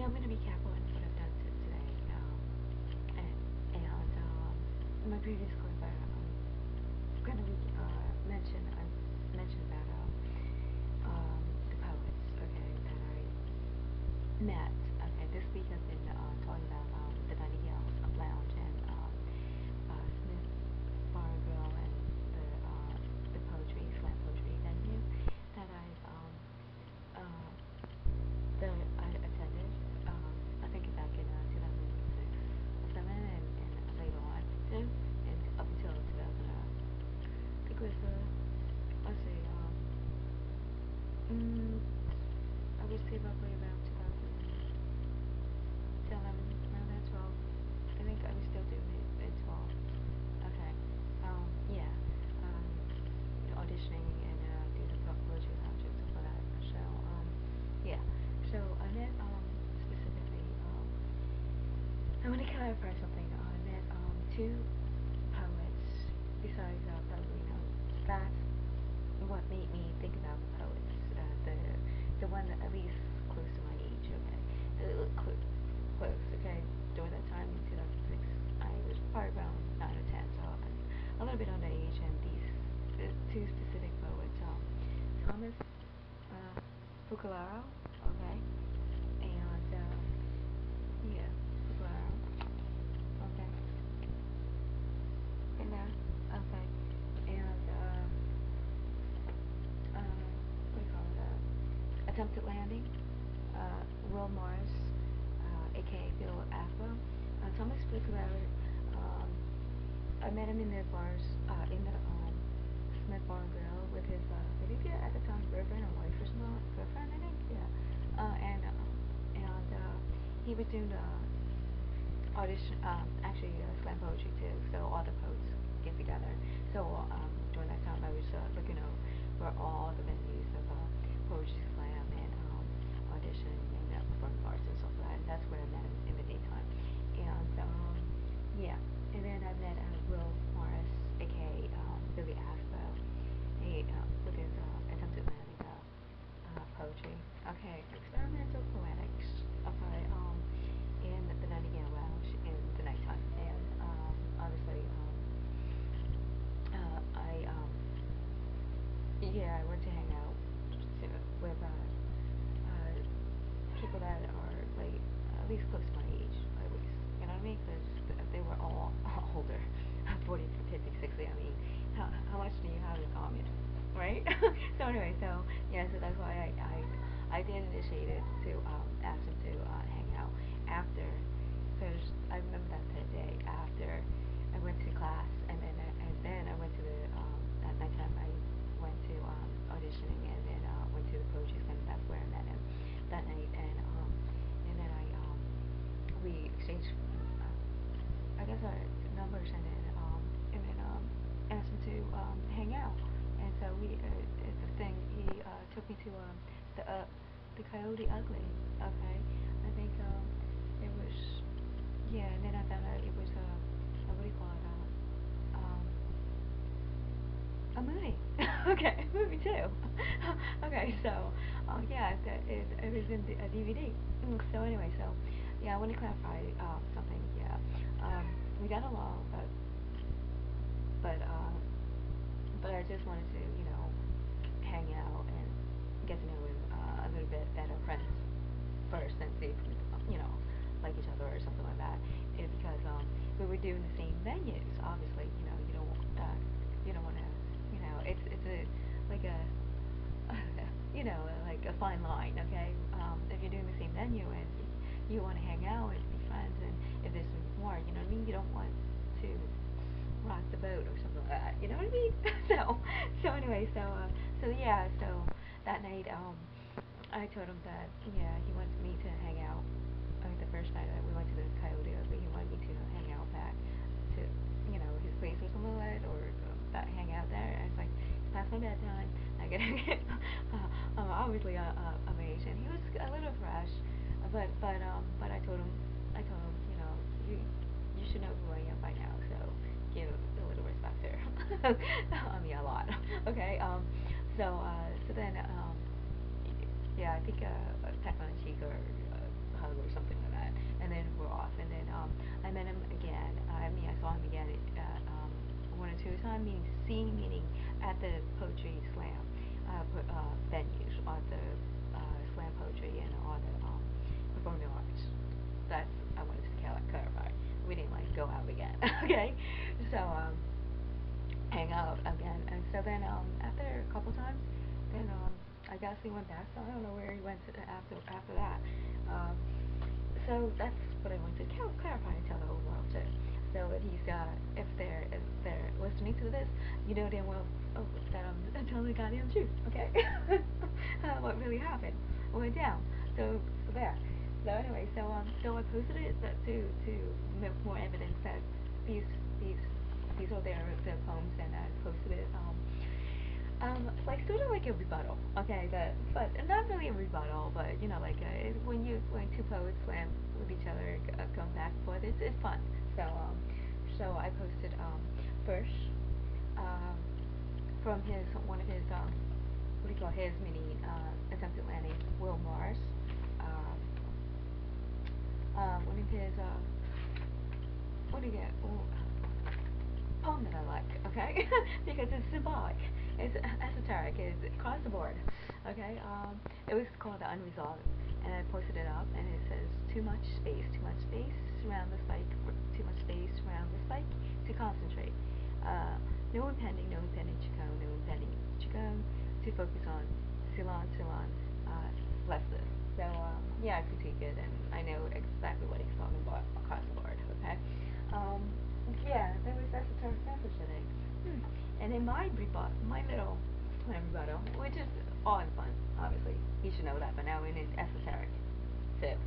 yeah, I'm gonna be careful in what I've done today. In my previous clip, kind of I mentioned about the poets, okay, that I met. Okay, this week I've been talking about the Nightingale Lounge and Smith Bar Grill and the poetry slam poetry venue that uh, I attended. I think back in 2006 or 7 and later on too, and up until 2000. I think it was let's see, I would say roughly about 2011, around that 12. I think I was still doing it at 12. Okay. Yeah. Auditioning and doing the poetry lounge and stuff like that. So, yeah. So I met specifically. I want to clarify something. I met two poets besides Ballerino. That's what made me think about poets. The one that at least close to my age. Okay. Close. Okay. During that time in 2006, I was probably around 9 or 10, so I'm a little bit underage. And these two specific poets, Thomas Fucularo, okay, and yeah, Fucularo, okay, and okay, and what do you call it? Attempted Landing, Will Morris, aka Bill Afro, Thomas Fucularo. I met him in the bars, in the Smith Bar and Grill with his, I think at the time girlfriend or wife or something, girlfriend I think, yeah, and he was doing the audition, actually slam poetry too, so all the poets get together. So during that time I was looking over all the venues of poetry slam and audition and performing arts and stuff like that. And that's where I met him in the daytime. And yeah, and then I met Will Morris, aka Billy Aspo, with his attempted landing poetry. Okay, experimental poetics. Okay, in the Nightingale Lounge in the nighttime, and obviously, I went to hang out with people that are like at least close to my age, at least. You know what I mean? Because they were all older, 40, 50, 60. I mean, how much do you have in common, right? So anyway, so yeah, so that's why I did initiate it to ask them to hang out after, because I remember that day after I went to class, and then I went to the at nighttime I went to auditioning, and then went to the poetry slam. That's where I met him that night, and then we exchanged I guess our numbers, and then asked him to hang out, and so it's the thing. He took me to the Coyote Ugly. Okay, I think it was, yeah, and then I found out it was what do you call it? A movie. Okay, movie too. Okay, so yeah, it was in a DVD. So anyway, so yeah, I want to clarify something. Yeah, we got along, but but I just wanted to hang out and get to know him a little bit better, friends first, and see if we like each other or something like that. And because we were doing the same venues, obviously, you don't want to, it's a like a like a fine line, okay? If you're doing the same venue and you want to hang out and be friends, and if there's more, you know what I mean? You don't want to rock the boat or something like that, you know what I mean? So anyway, so yeah, so that night, I told him that, yeah, he wanted me to hang out. I mean, the first night that we went to the Coyote, but he wanted me to hang out back to, his place or something like that, or hang out there. And I was like, it's past my bedtime. I gotta get, obviously, I'm Asian. He was a little fresh, but I told him, you should know who I am by now, so give a little respect there. I mean, a lot. Okay. So then, yeah, I think a peck on the cheek or hug or something like that, and then we're off. And then I met him again. I saw him again at one or two times, meaning at the poetry slam venues, or the slam poetry and all the performing arts. That's, I wanted to clarify. We didn't like go out again. Okay, so hang out again, and so then after a couple times, then I guess he went back. So I don't know where he went to after that. So that's what I want to clarify and tell the whole world too. So if he's if they're listening to this, you know damn well that I'm telling the goddamn truth. Okay, what really happened, what went down. So there. So anyway, so I posted it to make more evidence that these these are their poems, and I posted it like sort of like a rebuttal, okay, but not really a rebuttal, but you know, like when two poets slam with each other, come back and forth, it's fun. So so I posted first from one of his what do you call his mini attempted landing, Will Mars, one of his what do you get? Poem that I like, okay, because it's symbolic, it's esoteric, it's across the board, okay. It was called The Unresolved, and I posted it up, and it says too much space around the spike, too much space around the spike to concentrate. No impending chicone to focus on. Ceylon, Lester. So yeah, I critique it, and I know exactly what he's talking about across the board, okay. Yeah, there was esoteric message today. And in my little rebuttal, which is all in fun, obviously, you should know that, but now in an esoteric tip.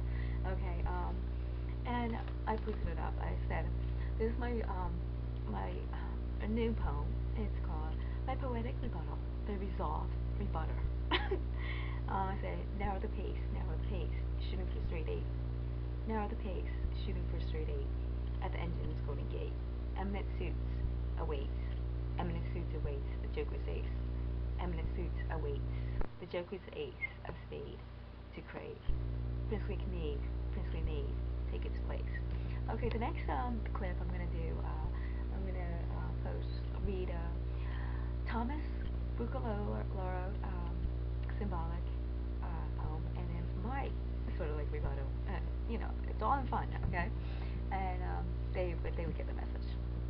Okay, and I posted it up. I said, this is my a new poem. It's called My Poetic Rebuttal, The Resolved Rebutter. I said, narrow the pace, shooting for straight 8. Narrow the pace, shooting for straight 8. At the engine's golden gate. Eminent suits awaits. The Joker's ace. Eminent suits awaits. The Joker's ace of spade to crave. Princely maid, take its place. Okay, the next clip I'm gonna do, I'm gonna read Thomas Bucaloro symbolic poem, and then my sort of like rebuttal. You know, it's all in fun, okay? And they would get the message.